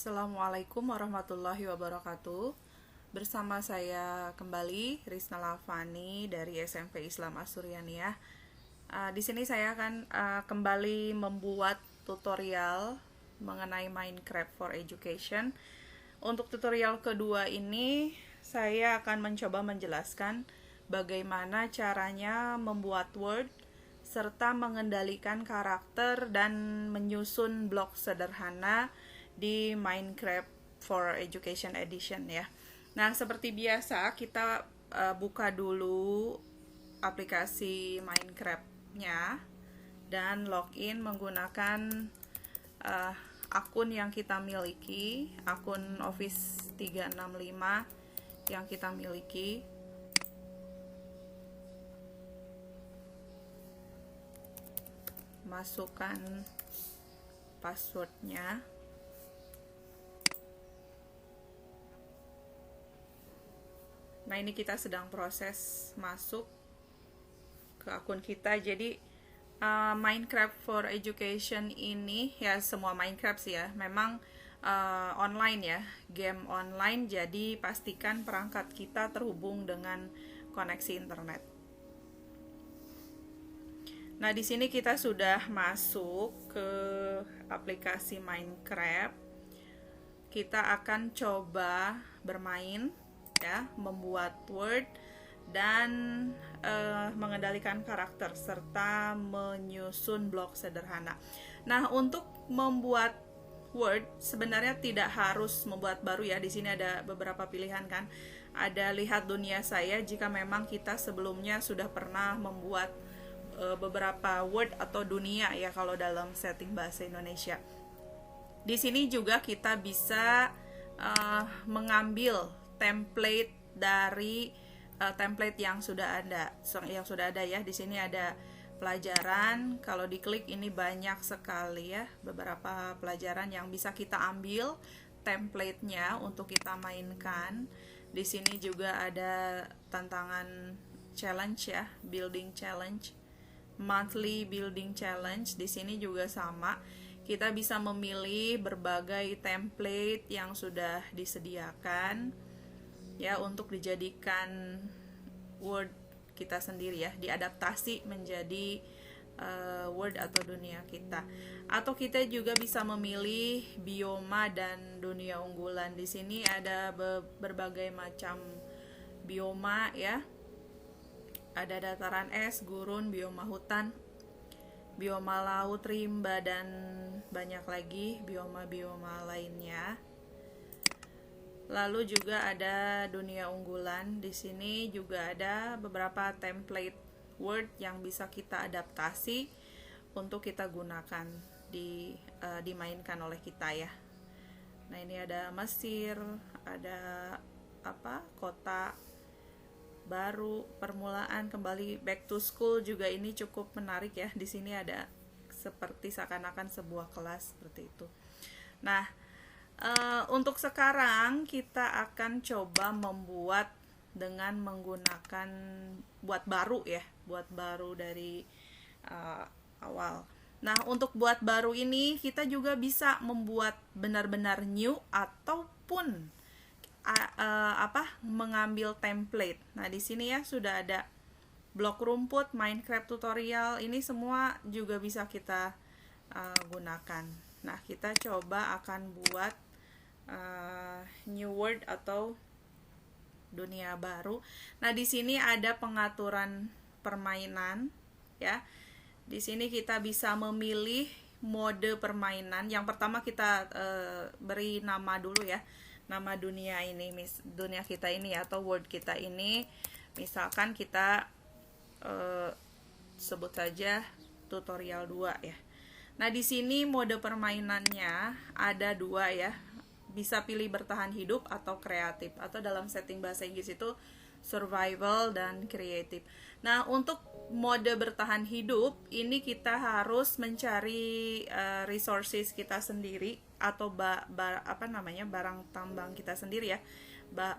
Assalamualaikum warahmatullahi wabarakatuh. Bersama saya kembali Risna Lavani dari SMP Islam Asuryaniyah. Di sini saya akan kembali membuat tutorial mengenai Minecraft for Education. Untuk tutorial kedua ini, saya akan mencoba menjelaskan bagaimana caranya membuat Word serta mengendalikan karakter dan menyusun blok sederhana di Minecraft for Education Edition ya. Nah, seperti biasa kita buka dulu aplikasi Minecraft-nya dan login menggunakan akun yang kita miliki, akun Office 365 yang kita miliki. Masukkan passwordnya. Nah, ini kita sedang proses masuk ke akun kita. Jadi Minecraft for Education ini ya semua Minecraft sih ya, memang online ya, game online. Jadi pastikan perangkat kita terhubung dengan koneksi internet. Nah, di sini kita sudah masuk ke aplikasi Minecraft. Kita akan coba bermain ya, membuat Word dan mengendalikan karakter serta menyusun blok sederhana. Nah, untuk membuat Word sebenarnya tidak harus membuat baru ya. Di sini ada beberapa pilihan kan. Ada lihat dunia saya jika memang kita sebelumnya sudah pernah membuat beberapa Word atau dunia ya kalau dalam setting bahasa Indonesia. Di sini juga kita bisa mengambil template dari template yang sudah ada ya. Di sini ada pelajaran. Kalau diklik ini banyak sekali ya, beberapa pelajaran yang bisa kita ambil template-nya untuk kita mainkan. Di sini juga ada tantangan challenge ya, building challenge, monthly building challenge. Di sini juga sama. Kita bisa memilih berbagai template yang sudah disediakan ya untuk dijadikan Word kita sendiri ya, diadaptasi menjadi Word atau dunia kita. Atau kita juga bisa memilih bioma dan dunia unggulan. Di sini ada berbagai macam bioma ya. Ada dataran es, gurun, bioma hutan, bioma laut, rimba, dan banyak lagi bioma-bioma lainnya. Lalu juga ada dunia unggulan. Di sini juga ada beberapa template Word yang bisa kita adaptasi untuk kita gunakan dimainkan oleh kita ya. Nah, ini ada Mesir, ada kota baru, permulaan, kembali, back to school juga ini cukup menarik ya. Di sini ada seperti seakan-akan sebuah kelas seperti itu. Nah, untuk sekarang kita akan coba membuat dengan menggunakan buat baru dari awal. Nah, untuk buat baru ini kita juga bisa membuat benar-benar new ataupun mengambil template. Nah, di sini ya sudah ada blok rumput, Minecraft tutorial, ini semua juga bisa kita gunakan. Nah, kita coba akan buat new Word atau dunia baru. Nah, di sini ada pengaturan permainan ya. Di sini kita bisa memilih mode permainan. Yang pertama kita beri nama dulu ya. Nama dunia ini, dunia kita ini atau Word kita ini. Misalkan kita sebut saja tutorial 2 ya. Nah, di sini mode permainannya ada 2 ya. Bisa pilih bertahan hidup atau kreatif, atau dalam setting bahasa Inggris itu survival dan creative. Nah, untuk mode bertahan hidup ini kita harus mencari resources kita sendiri atau barang tambang kita sendiri ya,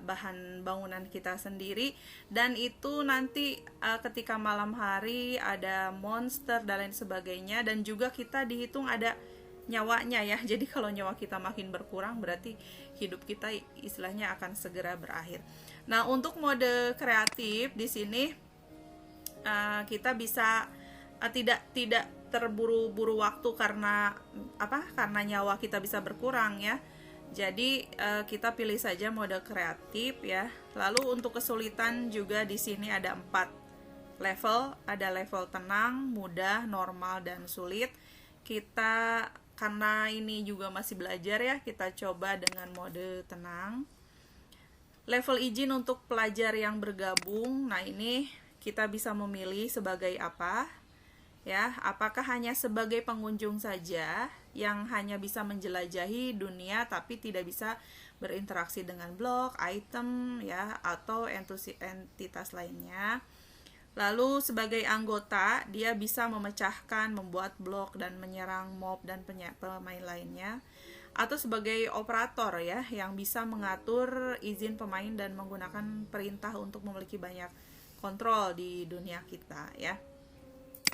bahan bangunan kita sendiri, dan itu nanti ketika malam hari ada monster dan lain sebagainya, dan juga kita dihitung ada nyawanya ya. Jadi kalau nyawa kita makin berkurang berarti hidup kita istilahnya akan segera berakhir. Nah, untuk mode kreatif di sini kita bisa tidak terburu-buru waktu karena karena nyawa kita bisa berkurang ya. Jadi kita pilih saja mode kreatif ya. Lalu untuk kesulitan juga di sini ada 4 level, ada level tenang, mudah, normal, dan sulit. Kita karena ini juga masih belajar ya, kita coba dengan mode tenang. Level izin untuk pelajar yang bergabung. Nah, ini kita bisa memilih sebagai apa ya, apakah hanya sebagai pengunjung saja yang hanya bisa menjelajahi dunia tapi tidak bisa berinteraksi dengan blok, item ya, atau entitas lainnya. Lalu sebagai anggota dia bisa memecahkan, membuat blok dan menyerang mob dan pemain lainnya. Atau sebagai operator ya, yang bisa mengatur izin pemain dan menggunakan perintah untuk memiliki banyak kontrol di dunia kita ya.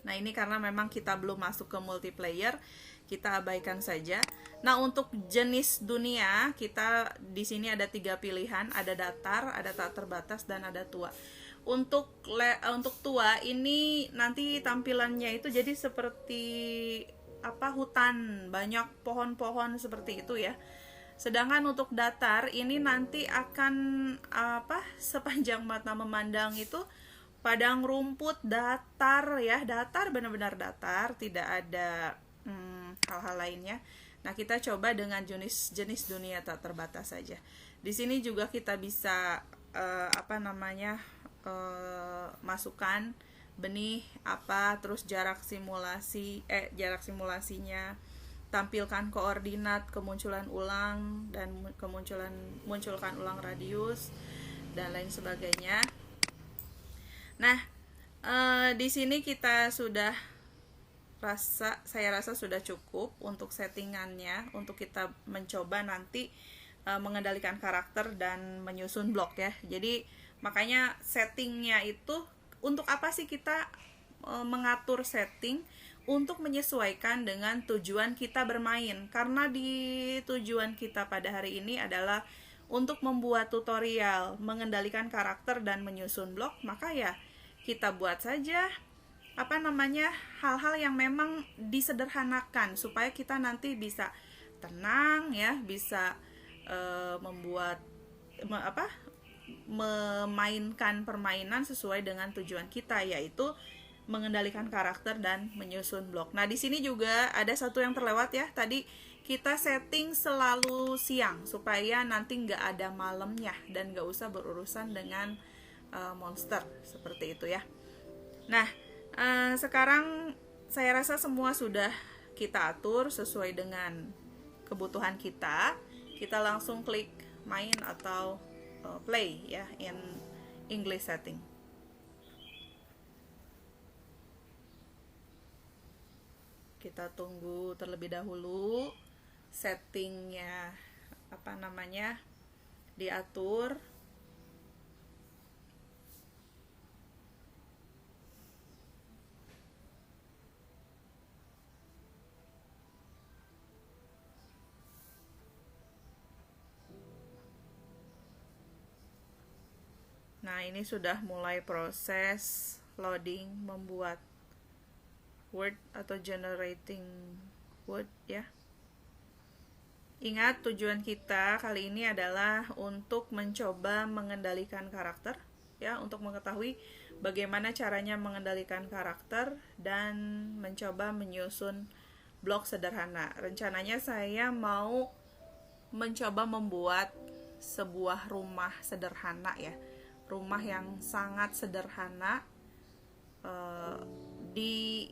Nah, ini karena memang kita belum masuk ke multiplayer, kita abaikan saja. Nah, untuk jenis dunia kita di sini ada 3 pilihan, ada datar, ada tak terbatas, dan ada tua. Untuk tua ini nanti tampilannya itu jadi seperti hutan, banyak pohon-pohon seperti itu ya. Sedangkan untuk datar ini nanti akan sepanjang mata memandang itu padang rumput, datar ya, datar, benar-benar datar, tidak ada hal-hal lainnya. Nah, kita coba dengan jenis dunia tak terbatas saja. Di sini juga kita bisa masukkan benih terus jarak simulasinya, tampilkan koordinat, kemunculan ulang, dan munculkan ulang radius dan lain sebagainya. Nah, di sini kita saya rasa sudah cukup untuk settingannya, untuk kita mencoba nanti mengendalikan karakter dan menyusun blok ya. Jadi makanya settingnya itu untuk apa sih kita mengatur setting? Untuk menyesuaikan dengan tujuan kita bermain. Karena di tujuan kita pada hari ini adalah untuk membuat tutorial, mengendalikan karakter dan menyusun blok, maka ya kita buat saja hal-hal yang memang disederhanakan supaya kita nanti bisa tenang ya, bisa memainkan permainan sesuai dengan tujuan kita, yaitu mengendalikan karakter dan menyusun blok. Nah, di sini juga ada satu yang terlewat ya. Tadi kita setting selalu siang supaya nanti nggak ada malamnya dan nggak usah berurusan dengan monster seperti itu ya. Nah, sekarang saya rasa semua sudah kita atur sesuai dengan kebutuhan kita. Kita langsung klik main atau play ya, in English setting. Kita tunggu terlebih dahulu settingnya diatur. Nah, ini sudah mulai proses loading, membuat word atau generating word ya. Ingat, tujuan kita kali ini adalah untuk mencoba mengendalikan karakter ya, untuk mengetahui bagaimana caranya mengendalikan karakter dan mencoba menyusun blok sederhana. Rencananya saya mau mencoba membuat sebuah rumah sederhana ya, rumah yang sangat sederhana di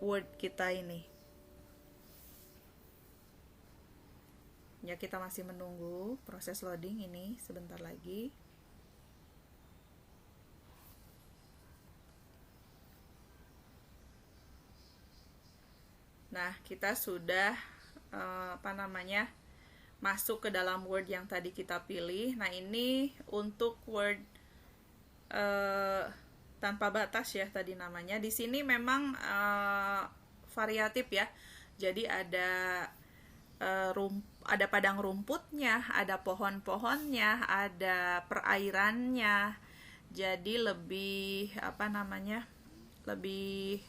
Word kita ini. Ya, kita masih menunggu proses loading ini sebentar lagi. Nah, kita sudah masuk ke dalam Word yang tadi kita pilih. Nah, ini untuk Word tanpa batas ya tadi namanya. Di sini memang variatif ya. Jadi ada padang rumputnya, ada pohon-pohonnya, ada perairannya. Jadi lebih lebih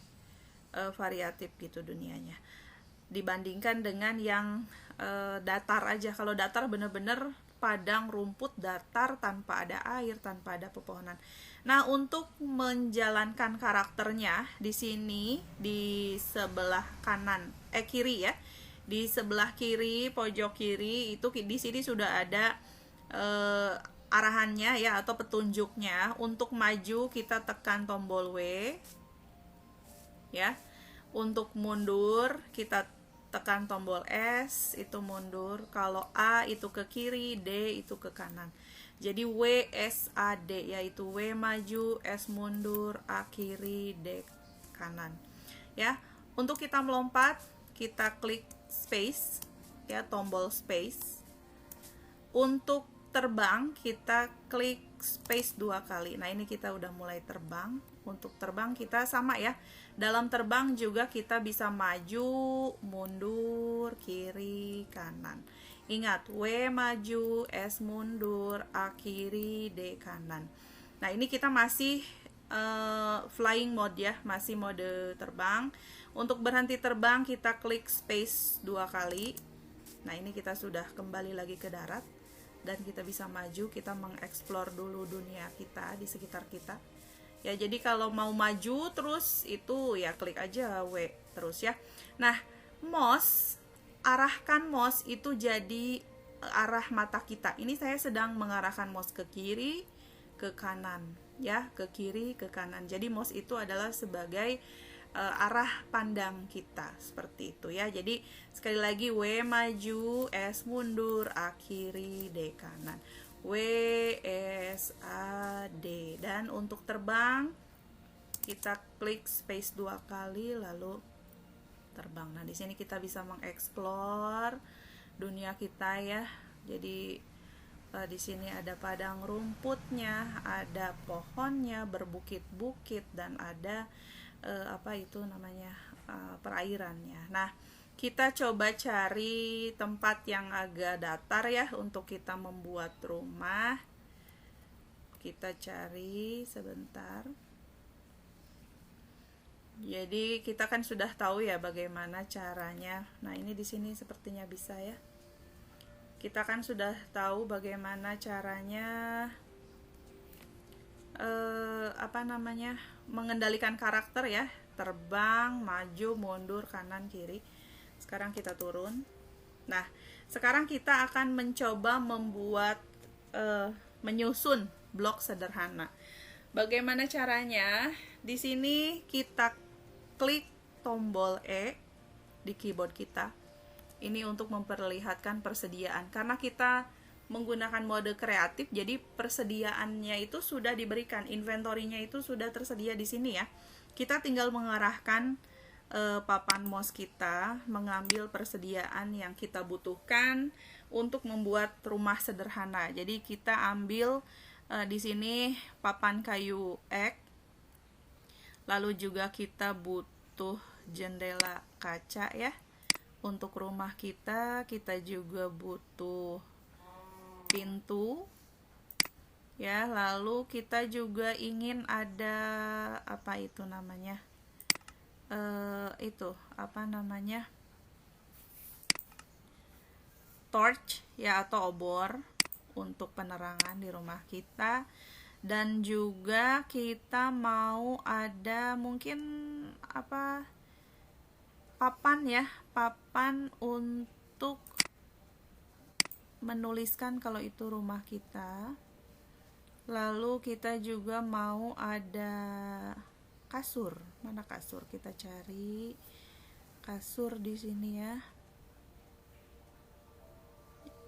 variatif gitu dunianya dibandingkan dengan yang datar aja. Kalau datar bener-bener padang rumput datar tanpa ada air, tanpa ada pepohonan. Nah, untuk menjalankan karakternya di sini di sebelah kiri ya. Di sebelah kiri, pojok kiri itu di sini sudah ada arahannya ya atau petunjuknya. Untuk maju kita tekan tombol W ya. Untuk mundur kita tekan tombol S, itu mundur. Kalau A itu ke kiri, D itu ke kanan. Jadi W S A D, yaitu W maju, S mundur, A kiri, D kanan. Ya. Untuk kita melompat, kita klik space ya, tombol space. Untuk terbang kita klik space 2 kali. Nah, ini kita udah mulai terbang. Untuk terbang kita sama ya. Dalam terbang juga kita bisa maju, mundur, kiri, kanan. Ingat, W maju, S mundur, A kiri, D kanan. Nah, ini kita masih flying mode ya, masih mode terbang. Untuk berhenti terbang kita klik space 2 kali. Nah, ini kita sudah kembali lagi ke darat dan kita bisa maju, kita mengeksplor dulu dunia kita di sekitar kita. Ya, jadi kalau mau maju terus itu ya klik aja W terus ya. Nah, arahkan mouse itu jadi arah mata kita. Ini saya sedang mengarahkan mouse ke kiri, ke kanan ya, ke kiri, ke kanan. Jadi mouse itu adalah sebagai arah pandang kita seperti itu ya. Jadi sekali lagi W maju, S mundur, A kiri, D kanan. W S A D. Dan untuk terbang kita klik space 2 kali lalu terbang. Nah, di sini kita bisa mengeksplor dunia kita ya. Jadi di sini ada padang rumputnya, ada pohonnya, berbukit-bukit, dan ada perairannya. Nah, kita coba cari tempat yang agak datar ya untuk kita membuat rumah. Kita cari sebentar. Jadi kita kan sudah tahu ya bagaimana caranya. Nah, ini di sini sepertinya bisa ya. Kita kan sudah tahu bagaimana caranya mengendalikan karakter ya. Terbang, maju, mundur, kanan, kiri. Sekarang kita turun. Nah, sekarang kita akan mencoba membuat menyusun blok sederhana. Bagaimana caranya? Di sini kita klik tombol E di keyboard kita. Ini untuk memperlihatkan persediaan. Karena kita menggunakan mode kreatif, jadi persediaannya itu sudah diberikan, inventory-nya itu sudah tersedia di sini ya. Kita tinggal mengarahkan papan mouse kita, mengambil persediaan yang kita butuhkan untuk membuat rumah sederhana. Jadi kita ambil di sini papan kayu ek, lalu juga kita butuh jendela kaca ya. Untuk rumah kita juga butuh pintu ya, lalu kita juga ingin ada torch ya atau obor untuk penerangan di rumah kita. Dan juga kita mau ada mungkin papan untuk menuliskan kalau itu rumah kita. Lalu kita juga mau ada kasur. Mana kasur? Kita cari kasur di sini ya.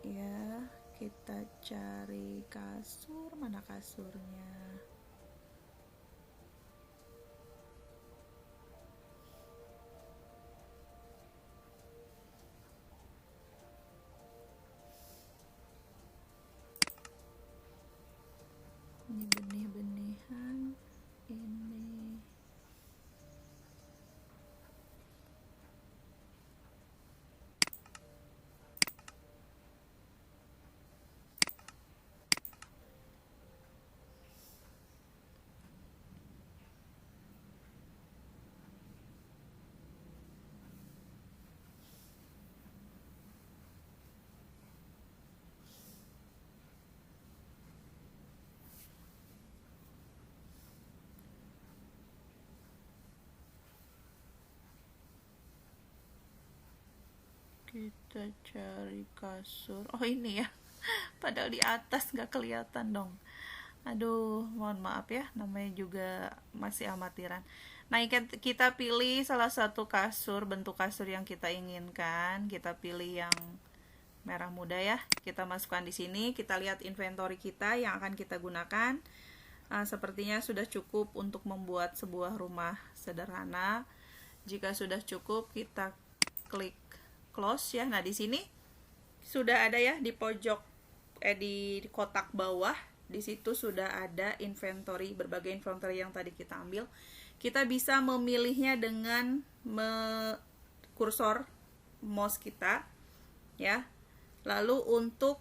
Ya, kita cari kasur. Mana kasurnya? Ini benih-benihan ini. Kita cari kasur. Oh ini ya, padahal di atas nggak kelihatan dong. Aduh, mohon maaf ya, namanya juga masih amatiran. Nah, kita pilih salah satu kasur, bentuk kasur yang kita inginkan. Kita pilih yang merah muda ya. Kita masukkan di sini. Kita lihat inventory kita yang akan kita gunakan. Sepertinya sudah cukup untuk membuat sebuah rumah sederhana. Jika sudah cukup, kita klik close ya. Nah, di sini sudah ada ya di pojok di kotak bawah. Di situ sudah ada inventory, berbagai inventory yang tadi kita ambil. Kita bisa memilihnya dengan kursor mouse kita ya. Lalu untuk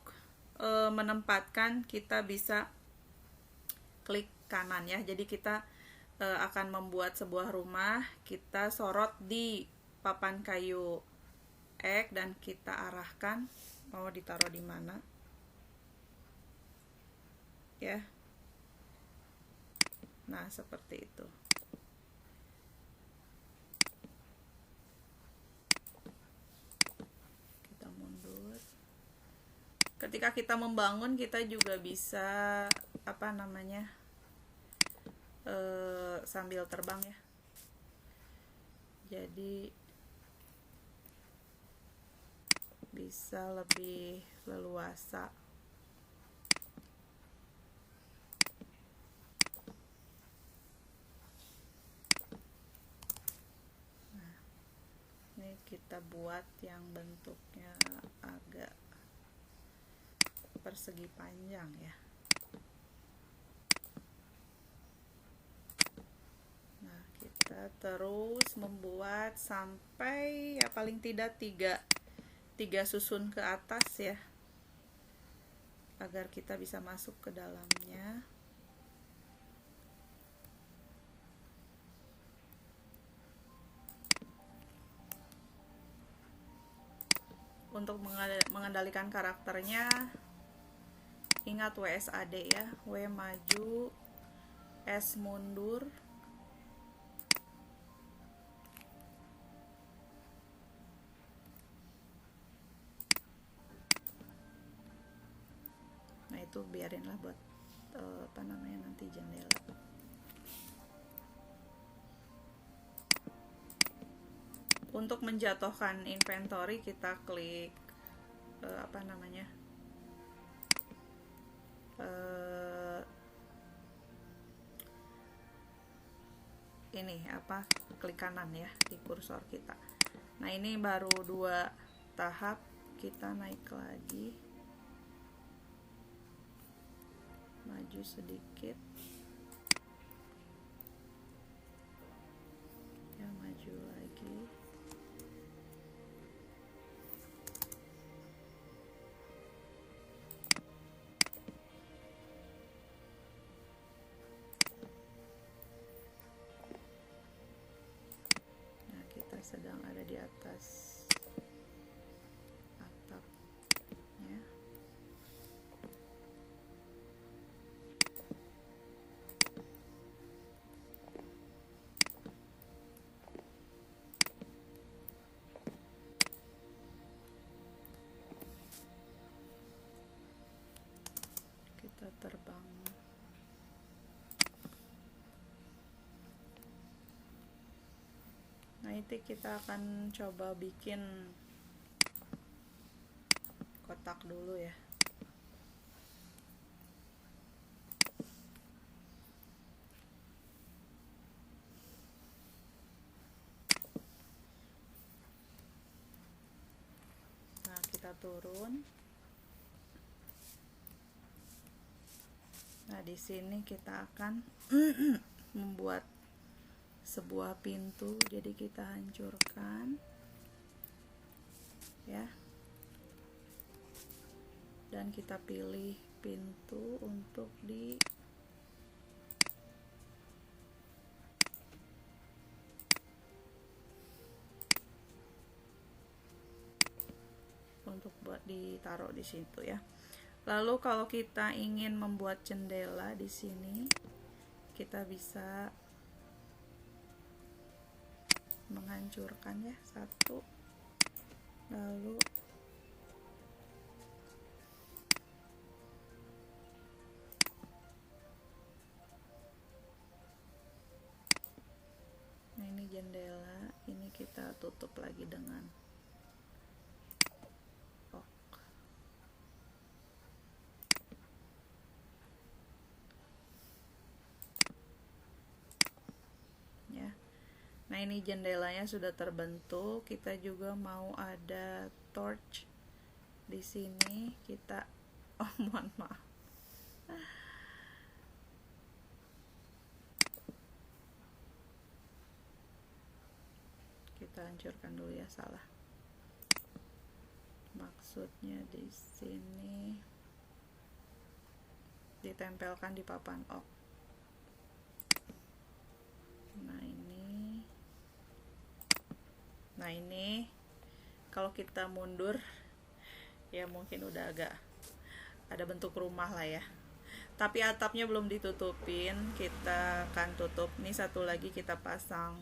menempatkan kita bisa klik kanan ya. Jadi kita akan membuat sebuah rumah, kita sorot di papan kayu X dan kita arahkan mau ditaruh di mana ya. Nah, seperti itu. Kita mundur. Ketika kita membangun, kita juga bisa sambil terbang ya. Jadi bisa lebih leluasa. Nah, ini kita buat yang bentuknya agak persegi panjang ya. Nah, kita terus membuat sampai ya paling tidak tiga susun ke atas ya, agar kita bisa masuk ke dalamnya. Untuk mengendalikan karakternya, ingat WSAD ya, W maju, S mundur. Nah, itu biarinlah buat nanti jendela. Untuk menjatuhkan inventory, kita klik klik kanan ya di kursor kita. Nah, ini baru 2 tahap, kita naik lagi, maju sedikit ya, maju lagi. Sedang ada di atas atapnya. Kita terbang. Nah, itu kita akan coba bikin kotak dulu ya. Nah, kita turun. Nah, di sini kita akan membuat sebuah pintu, jadi kita hancurkan ya, dan kita pilih pintu untuk buat ditaruh di situ ya. Lalu kalau kita ingin membuat jendela di sini, kita bisa menghancurkan ya, 1, lalu kita tutup lagi dengan ya. Nah, ini jendelanya sudah terbentuk. Kita juga mau ada torch di sini. Kita mohon maaf. Kita hancurkan dulu ya, salah. Maksudnya di sini ditempelkan di papan ok. Nah ini kalau kita mundur ya mungkin udah agak ada bentuk rumah lah ya, tapi atapnya belum ditutupin, kita akan tutup. Ini satu lagi kita pasang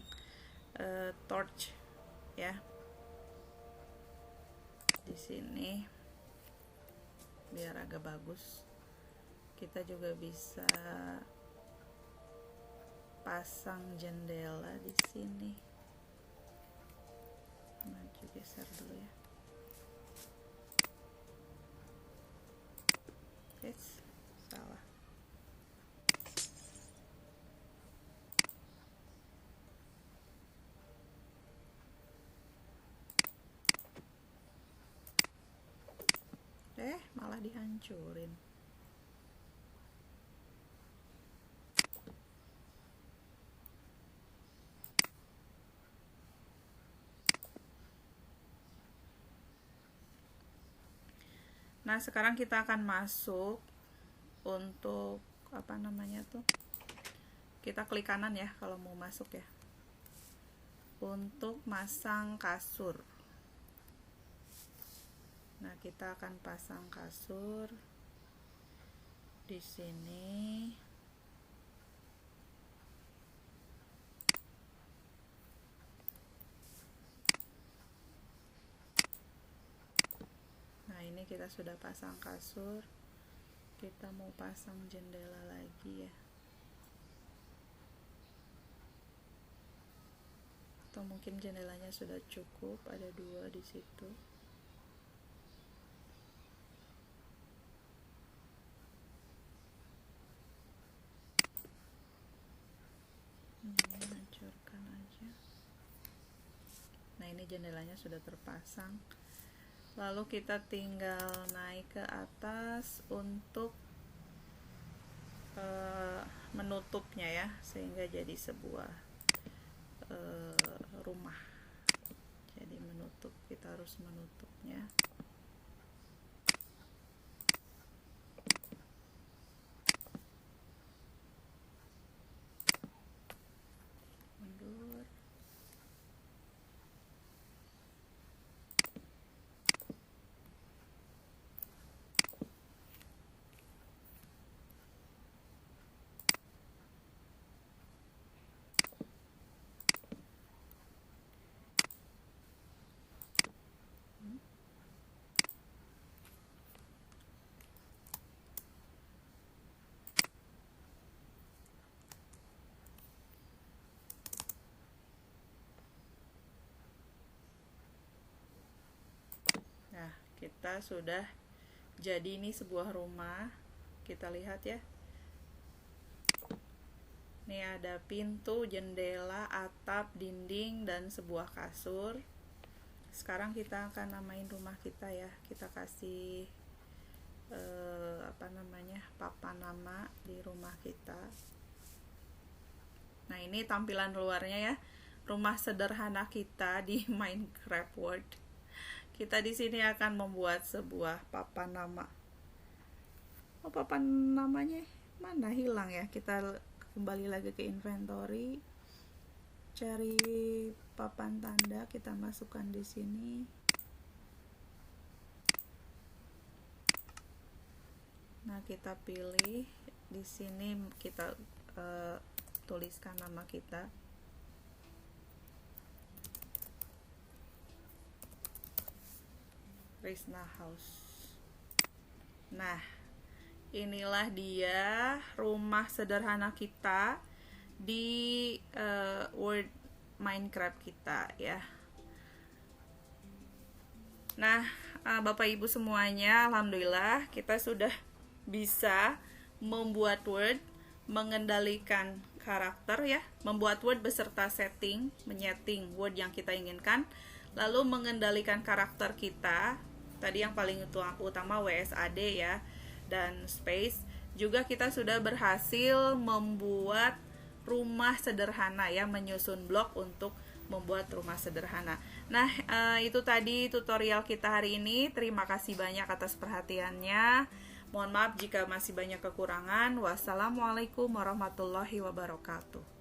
torch ya di sini biar agak bagus. Kita juga bisa pasang jendela di sini. Maju geser dulu ya. Salah. Malah dihancurin. Nah, sekarang kita akan masuk untuk apa namanya tuh? Kita klik kanan ya kalau mau masuk ya. Untuk masang kasur. Nah, kita akan pasang kasur di sini. Nah, ini kita sudah pasang kasur. Kita mau pasang jendela lagi ya. Atau mungkin jendelanya sudah cukup, ada 2 di situ. Hancurkan aja. Nah, ini jendelanya sudah terpasang. Lalu kita tinggal naik ke atas untuk menutupnya ya, sehingga jadi sebuah rumah. Jadi menutup, kita harus menutupnya. Mundur. Nah, kita sudah jadi ini sebuah rumah. Kita lihat ya. Ini ada pintu, jendela, atap, dinding, dan sebuah kasur. Sekarang kita akan namain rumah kita ya. Kita kasih apa namanya, papan nama di rumah kita. Nah, ini tampilan luarnya ya. Rumah sederhana kita di Minecraft World. Kita di sini akan membuat sebuah papan nama. Oh, papan namanya mana, hilang ya? Kita kembali lagi ke inventory, cari papan tanda, kita masukkan di sini. Nah, kita pilih di sini, kita tuliskan nama kita. Risna House. Nah, inilah dia rumah sederhana kita di Word Minecraft kita ya. Nah, Bapak Ibu semuanya, alhamdulillah kita sudah bisa membuat Word, mengendalikan karakter ya, membuat Word beserta setting, menyeting Word yang kita inginkan, lalu mengendalikan karakter kita. Tadi yang paling utama WSAD ya, dan space. Juga kita sudah berhasil membuat rumah sederhana ya, menyusun blok untuk membuat rumah sederhana. Nah, itu tadi tutorial kita hari ini. Terima kasih banyak atas perhatiannya. Mohon maaf jika masih banyak kekurangan. Wassalamualaikum warahmatullahi wabarakatuh.